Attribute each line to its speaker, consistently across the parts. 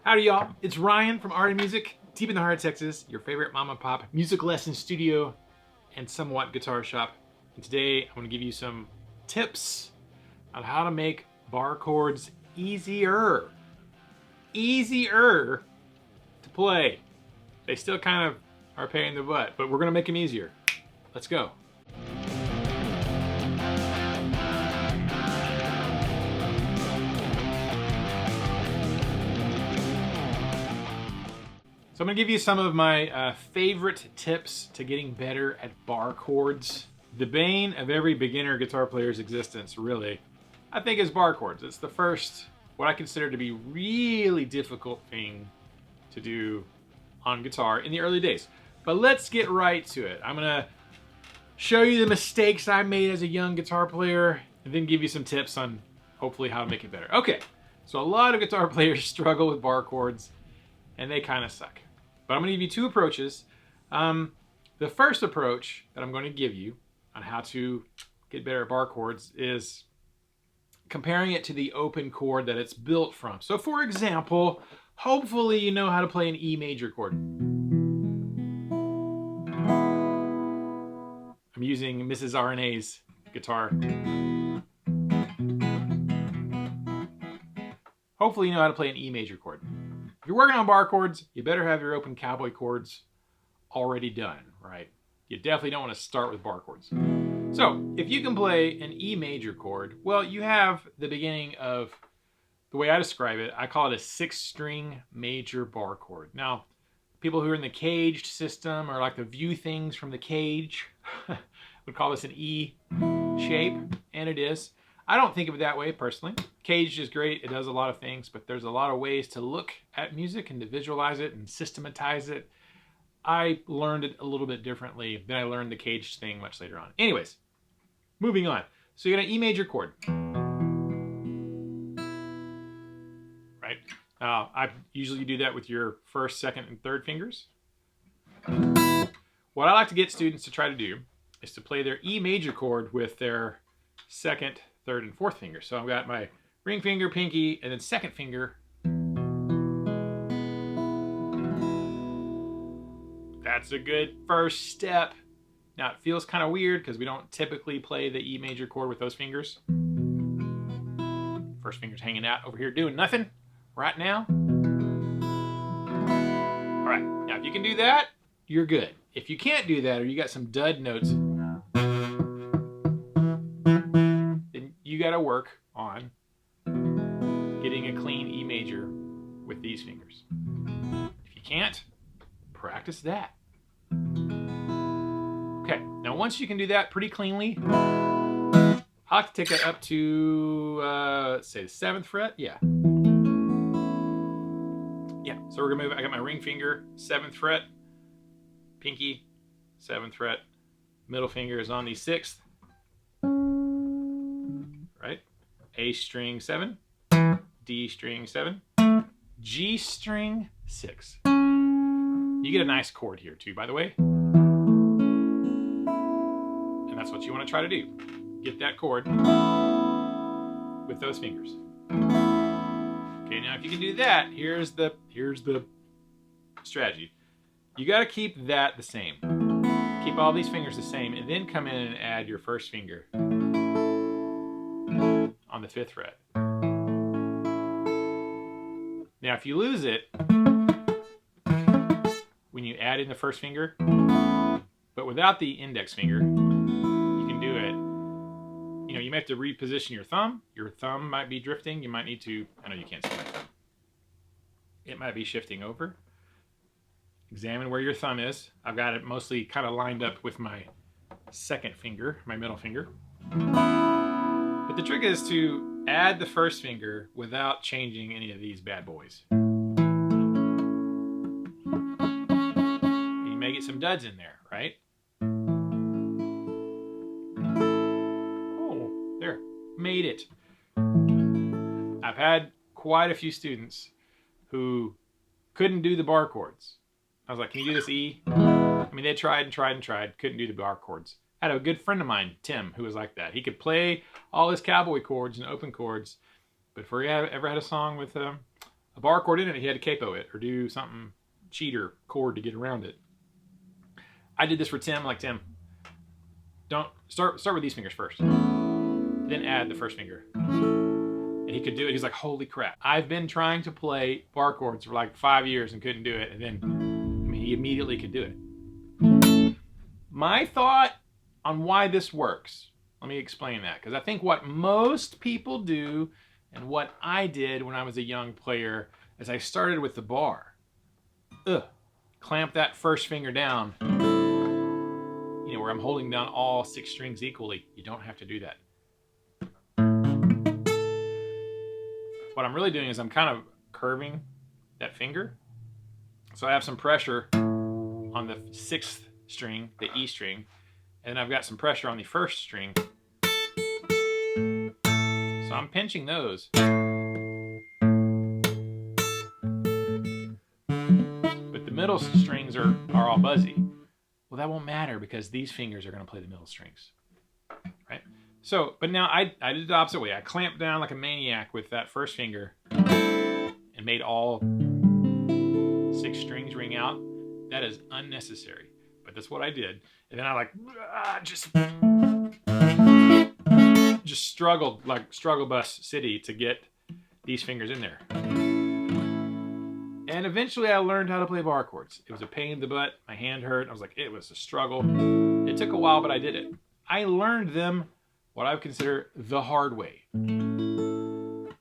Speaker 1: Howdy y'all, it's Ryan from Art and Music, deep in the heart of Texas, your favorite mom and pop music lesson studio and somewhat guitar shop. And today I'm going to give you some tips on how to make bar chords easier to play. They still kind of are a pain in the butt, but we're going to make them easier. Let's go. So I'm going to give you some of my favorite tips to getting better at bar chords. The bane of every beginner guitar player's existence, really, I think, is bar chords. It's the first, what I consider to be really difficult thing to do on guitar in the early days. But let's get right to it. I'm going to show you the mistakes I made as a young guitar player and then give you some tips on hopefully how to make it better. Okay, so a lot of guitar players struggle with bar chords and they kind of suck. But I'm going to give you two approaches. The first approach that I'm going to give you on how to get better at bar chords is comparing it to the open chord that it's built from. So for example, hopefully you know how to play an E major chord. I'm using Mrs. RNA's guitar. Hopefully you know how to play an E major chord. If you're working on bar chords, you better have your open cowboy chords already done, right? You definitely don't want to start with bar chords. So if you can play an E major chord, well, you have the beginning of, the way I describe it, I call it a 6-string major bar chord. Now, people who are in the caged system or like to view things from the cage would call this an E shape, and it is. I don't think of it that way personally. Caged is great, it does a lot of things, but there's a lot of ways to look at music and to visualize it and systematize it. I learned it a little bit differently. Then I learned the caged thing much later on. Anyways, moving on. So you got an E major chord. Right? I usually do that with your first, second, and third fingers. What I like to get students to try to do is to play their E major chord with their second, third, and fourth finger. So I've got my ring finger, pinky, and then second finger. That's a good first step. Now it feels kind of weird because we don't typically play the E major chord with those fingers. First finger's hanging out over here doing nothing right now. All right, now if you can do that, you're good. If you can't do that or you got some dud notes, then you got to work on getting a clean E major with these fingers. If you can't, practice that. Okay, now once you can do that pretty cleanly, I like to take that up to, let's say the 7th fret, yeah. Yeah, so we're gonna move, I got my ring finger, 7th fret, pinky, 7th fret, middle finger is on the 6th, right? A string 7, D string 7, G string 6. You get a nice chord here too, by the way. And that's what you want to try to do. Get that chord with those fingers. Okay, now if you can do that, here's the strategy. You got to keep that the same. Keep all these fingers the same, and then come in and add your first finger on the 5th fret. Now if you lose it when you add in the first finger, but without the index finger, you can do it. You know, you may have to reposition your thumb. Your thumb might be drifting. You might need to, I know you can't see my thumb. It might be shifting over. Examine where your thumb is. I've got it mostly kind of lined up with my second finger, my middle finger. But the trick is to add the first finger without changing any of these bad boys. And you may get some duds in there, right? Oh, there, made it. I've had quite a few students who couldn't do the bar chords. I was like, can you do this E? I mean, they tried and tried and tried, couldn't do the bar chords. I had a good friend of mine, Tim, who was like that. He could play all his cowboy chords and open chords, but if we ever had a song with a bar chord in it, he had to capo it or do something cheater chord to get around it. I did this for Tim, like, Tim, don't start with these fingers first, then add the first finger. And he could do it. He's like, holy crap. I've been trying to play bar chords for like 5 years and couldn't do it. And then, I mean, he immediately could do it. My thought on why this works, let me explain that. Because I think what most people do and what I did when I was a young player is I started with the bar. Clamp that first finger down, you know, where I'm holding down all 6 strings equally. You don't have to do that. What I'm really doing is I'm kind of curving that finger. So I have some pressure on the 6th string, the E string, and then I've got some pressure on the 1st string. So I'm pinching those. But the middle strings are all buzzy. Well, that won't matter because these fingers are going to play the middle strings, right? So, but now I did it the opposite way. I clamped down like a maniac with that first finger and made all 6 strings ring out. That is unnecessary, but that's what I did. And then I like just struggled like struggle bus city to get these fingers in there. And eventually I learned how to play bar chords. It was a pain in the butt. My hand hurt. I was like, it was a struggle. It took a while, but I did it. I learned them what I would consider the hard way,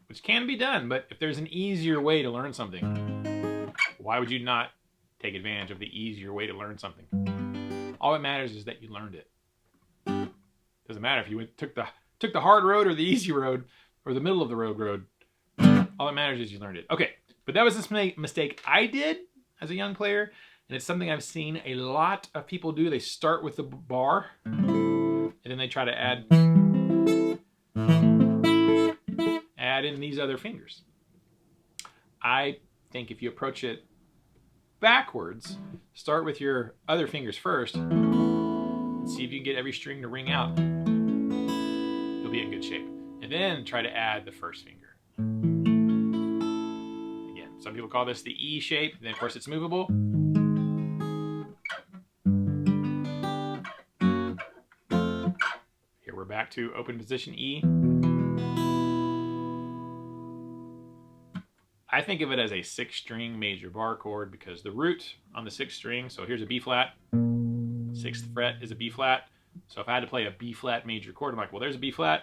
Speaker 1: which can be done, but if there's an easier way to learn something, why would you not take advantage of the easier way to learn something? All that matters is that you learned it. Doesn't matter if you took the hard road or the easy road or the middle of the road. All that matters is you learned it. Okay, but that was this mistake I did as a young player, and it's something I've seen a lot of people do. They start with the bar, and then they try to add in these other fingers. I think if you approach it backwards, start with your other fingers first, and see if you can get every string to ring out, you'll be in good shape. And then try to add the first finger. Again, some people call this the E shape, and then of course it's movable. Here we're back to open position E. I think of it as a 6-string major bar chord because the root on the 6th string, so here's a B flat, 6th fret is a B flat. So if I had to play a B flat major chord, I'm like, well, there's a B flat.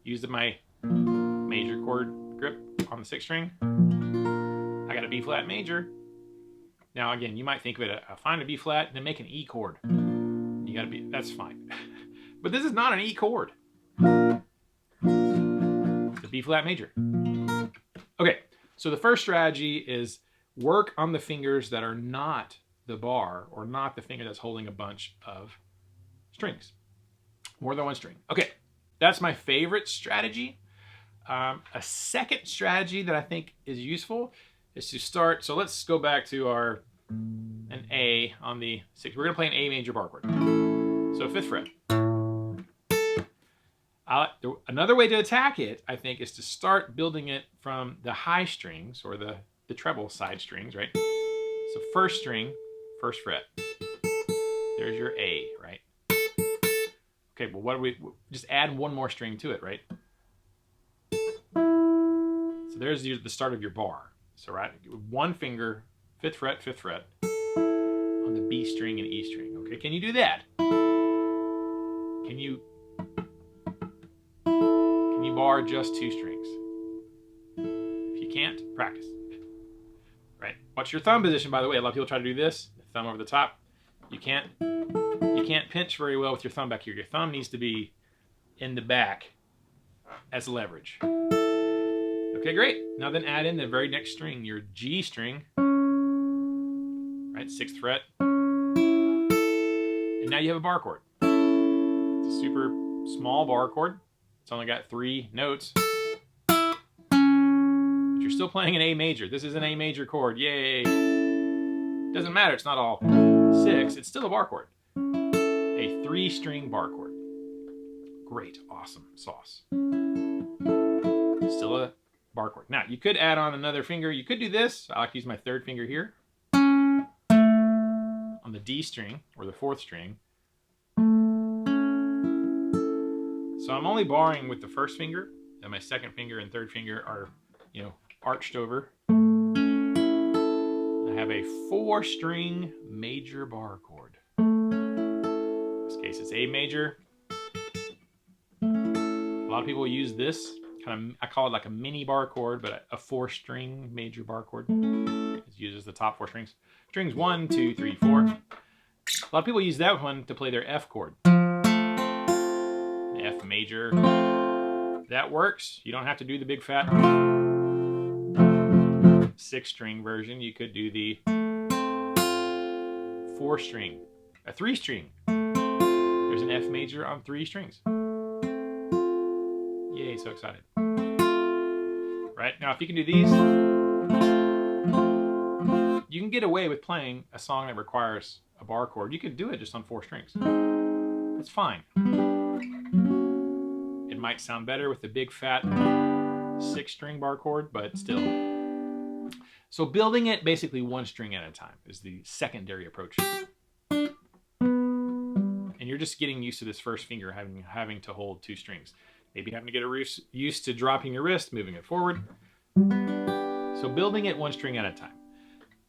Speaker 1: Used my major chord grip on the 6th string. I got a B flat major. Now again, you might think of it, find a B flat and then make an E chord. You gotta be, that's fine. But this is not an E chord. It's a B flat major. Okay. So the first strategy is work on the fingers that are not the bar or not the finger that's holding a bunch of strings. More than one string. Okay, that's my favorite strategy. A second strategy that I think is useful is to start, so let's go back to an A on the 6th. We're going to play an A major bar chord. So 5th fret. Another way to attack it, I think, is to start building it from the high strings or the treble side strings, right? So 1st string, 1st fret. There's your A, right? Okay, well, what do we just add one more string to it, right? So there's the start of your bar. So right, one finger, 5th fret, 5th fret on the B string and E string. Okay, can you do that? Can you bar just 2 strings? If you can't, practice. Right? Watch your thumb position, by the way. A lot of people try to do this, the thumb over the top. You can't pinch very well with your thumb back here. Your thumb needs to be in the back as leverage. Okay, great. Now then add in the very next string, your G string, right? 6th fret. And now you have a bar chord. It's a super small bar chord. It's only got 3 notes. But you're still playing an A major. This is an A major chord. Yay! Doesn't matter. It's not all 6. It's still a bar chord. A 3-string bar chord. Great. Awesome sauce. Still a bar chord. Now, you could add on another finger. You could do this. I like to use my third finger here on the D string or the fourth string. So I'm only barring with the first finger, and my second finger and third finger are, you know, arched over. I have a 4-string major bar chord. In this case, it's A major. A lot of people use this kind of, I call it like a mini bar chord, but a 4-string major bar chord. It uses the top 4 strings. Strings 1, 2, 3, 4. A lot of people use that one to play their F chord. F major. That works. You don't have to do the big fat 6-string version. You could do the 4-string, a 3-string. There's an F major on 3 strings. Yay, so excited. Right, now if you can do these, you can get away with playing a song that requires a bar chord. You could do it just on 4 strings. That's fine. It might sound better with the big fat 6-string bar chord, but still. So building it basically 1 string at a time is the secondary approach. And you're just getting used to this first finger having to hold 2 strings. Maybe having to get used to dropping your wrist, moving it forward. So building it 1 string at a time.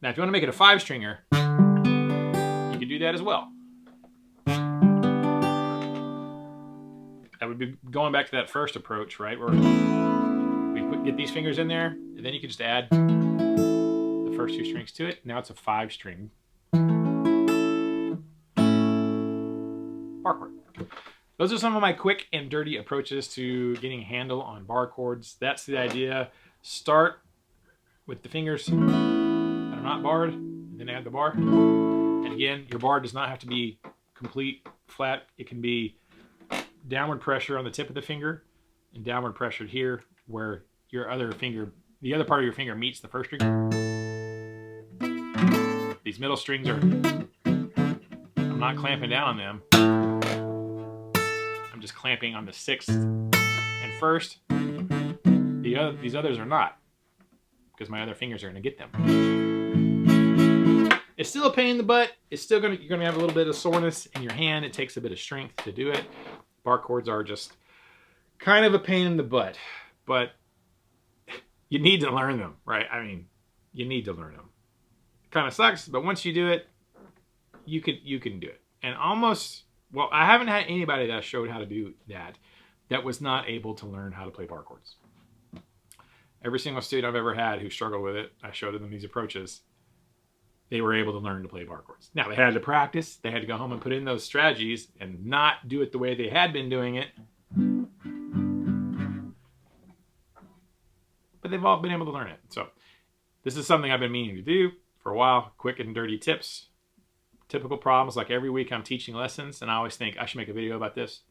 Speaker 1: Now, if you want to make it a 5-stringer, you can do that as well. That would be going back to that first approach, right? Where we get these fingers in there, and then you can just add the first 2 strings to it. Now it's a 5-string bar chord. Those are some of my quick and dirty approaches to getting a handle on bar chords. That's the idea. Start with the fingers that are not barred, and then add the bar. And again, your bar does not have to be complete flat. It can be downward pressure on the tip of the finger and downward pressure here where your other finger, the other part of your finger meets the first string. These middle strings are, I'm not clamping down on them. I'm just clamping on the 6th and 1st. These others are not, because my other fingers are going to get them. It's still a pain in the butt. It's still you're going to have a little bit of soreness in your hand. It takes a bit of strength to do it. Bar chords are just kind of a pain in the butt, but you need to learn them, right? I mean, you need to learn them. It kind of sucks, but once you do it, you can do it. And almost, well, I haven't had anybody that showed how to do that was not able to learn how to play bar chords. Every single student I've ever had who struggled with it, I showed them these approaches. They were able to learn to play bar chords. Now, they had to practice. They had to go home and put in those strategies and not do it the way they had been doing it. But they've all been able to learn it. So this is something I've been meaning to do for a while. Quick and dirty tips. Typical problems. Like every week I'm teaching lessons, and I always think I should make a video about this.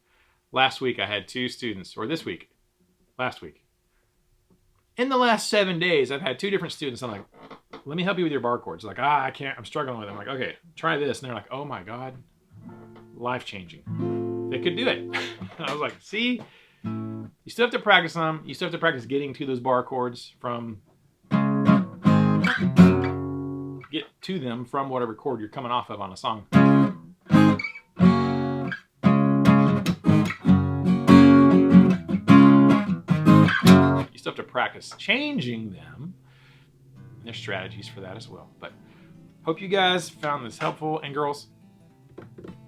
Speaker 1: Last week I had 2 students, or this week, last week. In the last 7 days, I've had 2 different students. I'm like, let me help you with your bar chords. Like, I can't, I'm struggling with it. I'm like, okay, try this. And they're like, oh my God, life-changing. They could do it. I was like, see, you still have to practice them. You still have to practice getting to those bar chords from, get to them from whatever chord you're coming off of on a song. You still have to practice changing them. There's strategies for that as well. But hope you guys found this helpful, and girls.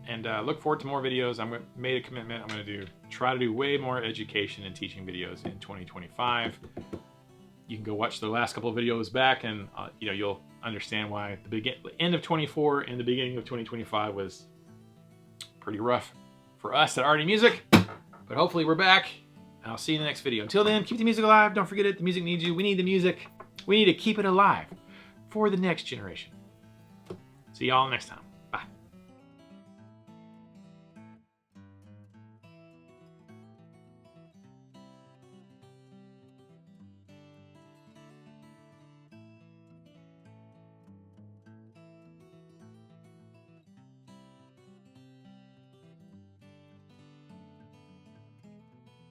Speaker 1: And look forward to more videos. I've made a commitment. I'm going to try to do way more education and teaching videos in 2025. You can go watch the last couple of videos back, and you'll understand why the end of 24 and the beginning of 2025 was pretty rough for us at RNA Music. But hopefully we're back. And I'll see you in the next video. Until then, keep the music alive. Don't forget it. The music needs you. We need the music. We need to keep it alive for the next generation. See y'all next time.